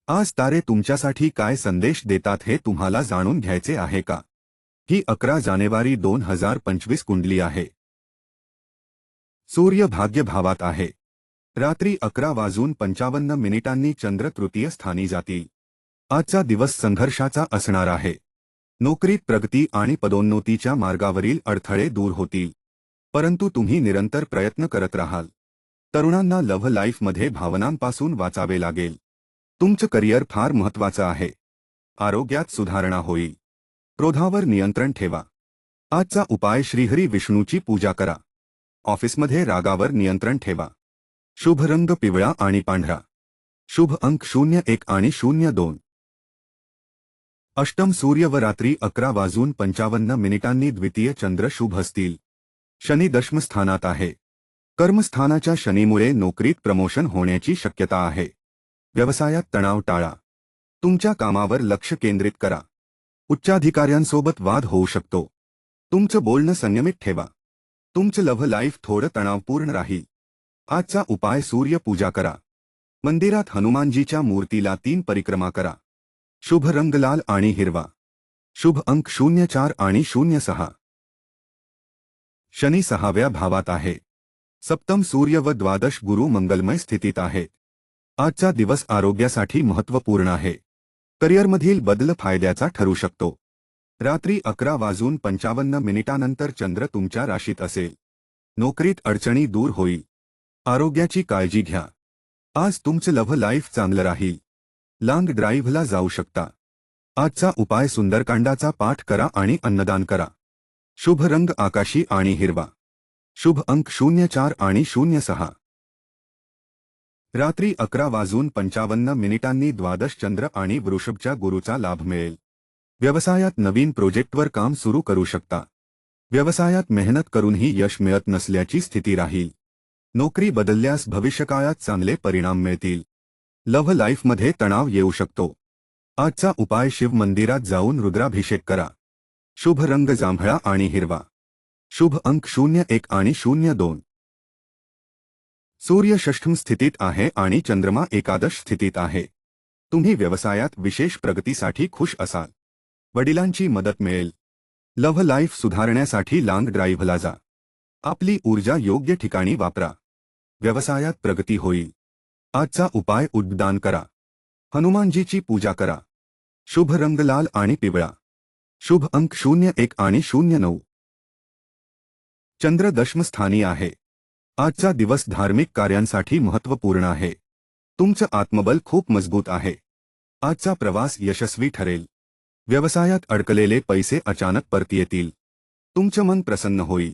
आज तारे तुमच्यासाठी काय संदेश देतात हे तुम्हाला जाणून घ्यायचे आहे का? ही 11 जानेवारी 2025 कुंडली आहे. सूर्य भाग्य भावात आहे. रात्री 11:55 चंद्र तृतीय स्थानी जातील. आजचा दिवस संघर्षाचा असणार आहे. नोकरीत प्रगती आणि पदोन्नतीच्या मार्गावरील अडथळे दूर होतील. परंतु तुम्ही निरंतर प्रयत्न करत राहाल. तरुणांना लव्ह लाईफमध्ये भावनांपासून वाचावे लागेल. तुमचं करिअर फार महत्त्वाचं आहे. आरोग्यात सुधारणा होईल. क्रोधावर नियंत्रण ठेवा. आजचा उपाय श्रीहरी विष्णूची पूजा करा. ऑफिसमध्ये रागावर नियंत्रण ठेवा. शुभ रंग पिवळा आणि पांढरा. शुभ अंक 01 आणि 02. अष्टम सूर्य व रात्री 11:55 द्वितीय चंद्र शुभ असतील. शनी दशम स्थानात आहे. कर्मस्थानाच्या शनीमुळे नोकरीत प्रमोशन होण्याची शक्यता आहे. व्यवसायात तणाव टाळा. तुमच्या कामावर लक्ष केंद्रित करा. उच्चाधिकाऱ्यांसोबत वाद होऊ शकतो. तुमचं बोलणं संयमित ठेवा. तुमचं लव्ह लाईफ थोडं तणावपूर्ण राहील. आजचा उपाय सूर्य पूजा करा. मंदिरात हनुमानजीच्या मूर्तीला 3 परिक्रमा करा. शुभ रंग लाल आणि हिरवा. शुभ अंक 04 आणि 06. शनी 6व्या भावात आहे. सप्तम सूर्य व द्वादश गुरु मंगलमय स्थितीत आहे. आजचा दिवस आरोग्यासाठी महत्त्वपूर्ण आहे. करिअरमधील बदल फायद्याचा ठरू शकतो. रात्री 11:55 नंतर चंद्र तुमच्या राशीत असेल. नोकरीत अडचणी दूर होईल. आरोग्याची काळजी घ्या. आज तुमचं लव्ह लाईफ चांगलं राहील. लाँग ड्राईव्हला जाऊ शकता. आजचा उपाय सुंदरकांडाचा पाठ करा आणि अन्नदान करा. शुभ रंग आकाशी आणि हिरवा. शुभ अंक 04 आणि 06. रात्री 11:55 द्वादश चंद्र आणि वृषभच्या गुरूचा लाभ मिळेल. व्यवसायात नवीन प्रोजेक्टवर काम सुरू करू शकता. व्यवसायात मेहनत करूनही यश मिळत नसल्याची स्थिती राहील. नोकरी बदलल्यास भविष्यकाळात चांगले परिणाम मिळतील. लव्ह लाईफमध्ये तणाव येऊ शकतो. आजचा उपाय शिव मंदिरात जाऊन रुद्राभिषेक करा. शुभ रंग जांभळा आणि हिरवा. शुभ अंक 01 आणि 02. सूर्य षष्ठम स्थितीत आहे आणि चंद्रमा एकादश स्थितीत आहे. तुम्ही व्यवसायात विशेष प्रगतीसाठी खुश असाल. वडिलांची मदत मिळेल. लव्ह लाईफ सुधारण्यासाठी लाँग ड्राईव्हला जा. आपली ऊर्जा योग्य ठिकाणी वापरा. व्यवसायात प्रगती होईल. आजचा उपाय उद्दान करा. हनुमानजीची पूजा करा. शुभ रंग लाल आणि पिवळा. शुभ अंक 01 आणि 09. चंद्र दशम स्थानी आहे. आजचा दिवस धार्मिक कार्यांसाठी महत्त्वपूर्ण आहे. तुमचं आत्मबल खूप मजबूत आहे. आजचा प्रवास यशस्वी ठरेल. व्यवसायात अडकलेले पैसे अचानक परत येतील. तुमचं मन प्रसन्न होईल.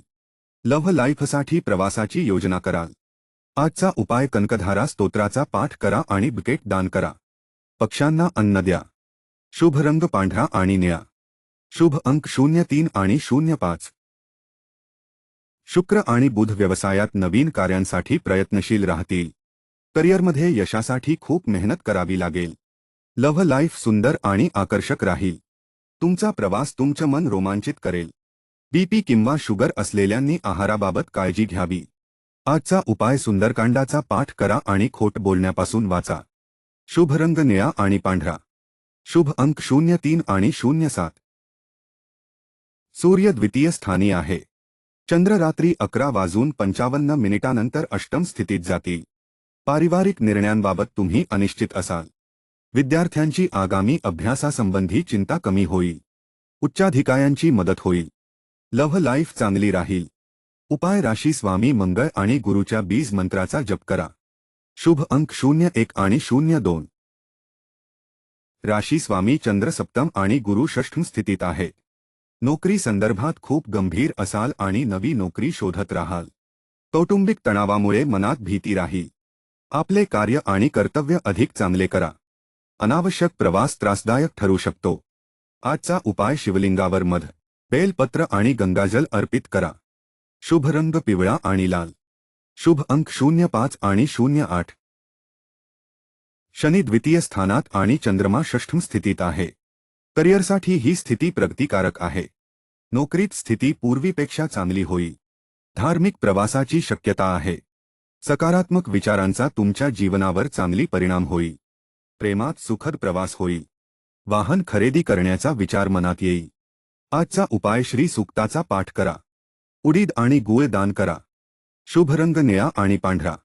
लव्ह लाईफसाठी प्रवासाची योजना कराल. आजचा उपाय कनकधारा स्तोत्राचा पाठ करा आणि बुकेट दान करा. पक्ष्यांना अन्न द्या. शुभ रंग पांढरा आणि निळा. शुभ अंक 03 आणि 05. शुक्र आणि बुध व्यवसायात नवीन कार्यांसाठी प्रयत्नशील राहतील. करिअरमध्ये यशासाठी खूप मेहनत करावी लागेल. लव्ह लाईफ सुंदर आणि आकर्षक राहील. तुमचा प्रवास तुमचं मन रोमांचित करेल. बीपी किंवा शुगर असलेल्यांनी आहाराबाबत काळजी घ्यावी. आजचा उपाय सुंदरकांडाचा पाठ करा आणि खोट बोलण्यापासून वाचा. शुभ रंग निळा आणि पांढरा. शुभ अंक 03 आणि 07. सूर्य द्वितीय स्थानी आहे. चंद्र रात्री 11:55 नंतर अष्टम स्थितीत जातील. पारिवारिक निर्णयांबाबत तुम्ही अनिश्चित असाल. विद्यार्थ्यांची आगामी अभ्यासासंबंधी चिंता कमी होईल. उच्चाधिकाऱ्यांची मदत होईल. लव्ह लाईफ चांगली राहील. उपाय राशी स्वामी मंगळ आणि गुरुच्या बीज मंत्राचा जप करा. शुभ अंक 01 आणि 02. राशी स्वामी चंद्र सप्तम आणि गुरु षष्ठम स्थितीत आहे. नोकरी संदर्भात खूप गंभीर असाल आणि नवी नोकरी शोधत राहाल. कौटुंबिक तणावामुळे मनात भीती राहील. आपले कार्य आणि कर्तव्य अधिक चांगले करा. अनावश्यक प्रवास त्रासदायक ठरू शकतो. आजचा उपाय शिवलिंगावर मध, बेलपत्र आणि गंगाजल अर्पित करा. शुभ रंग पिवळा आणि लाल. शुभ अंक 05 आणि 08. शनी द्वितीय स्थानात आणि चंद्रमा षष्ठम स्थितीत आहे. करिअरसाठी ही स्थिती प्रगतिकारक आहे. नोकरीत स्थिती पूर्वीपेक्षा चांगली होईल. धार्मिक प्रवासाची शक्यता आहे. सकारात्मक विचारांचा तुमच्या जीवनावर चांगली परिणाम होईल. प्रेमात सुखद प्रवास होईल. वाहन खरेदी करण्याचा विचार मनात येईल. आजचा उपाय श्री सूक्ताचा पाठ करा. उडीद आणि गूळ दान करा. शुभ रंग निळा आणि पांढरा.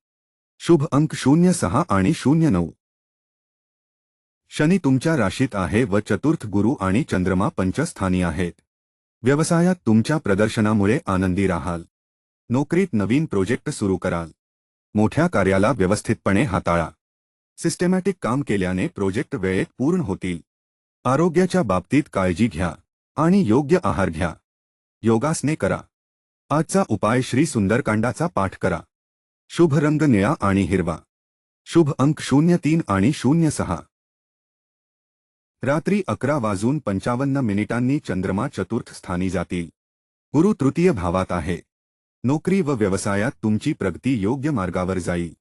शुभ अंक 06 आणि 09. शनी तुमच्या राशीत आहे व चतुर्थ गुरु आणि चंद्रमा पंचस्थानी आहेत. व्यवसायात तुमच्या प्रदर्शनामुळे आनंदी राहाल. नोकरीत नवीन प्रोजेक्ट सुरू कराल. मोठ्या कार्याला व्यवस्थितपणे हाताळा. सिस्टमॅटिक काम केल्याने प्रोजेक्ट वेळेत पूर्ण होतील. आरोग्याच्या बाबतीत काळजी घ्या आणि योग्य आहार घ्या. योगासने करा. आजचा उपाय श्री सुंदरकांडाचा पाठ करा. शुभ रंग निळा आणि हिरवा. शुभ अंक 03 आणि 06. रात्री 11:55 चंद्रमा चतुर्थ स्थानी जातील. गुरु तृतीय भावात आहे. नोकरी व व्यवसायात तुमची प्रगती योग्य मार्गावर जाईल.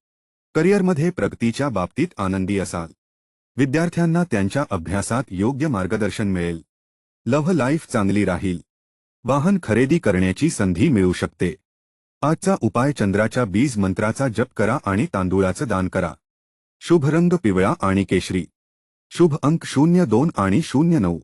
करिअरमध्ये प्रगतीच्या बाबतीत आनंदी असाल. विद्यार्थ्यांना त्यांच्या अभ्यासात योग्य मार्गदर्शन मिळेल. लव्ह लाईफ चांगली राहील. वाहन खरेदी करण्याची संधी मिळू शकते. आजचा उपाय चंद्राच्या बीज मंत्राचा जप करा आणि तांदूळाचं दान करा. शुभ रंग पिवळा आणि केशरी. शुभ अंक 02 आणि 09.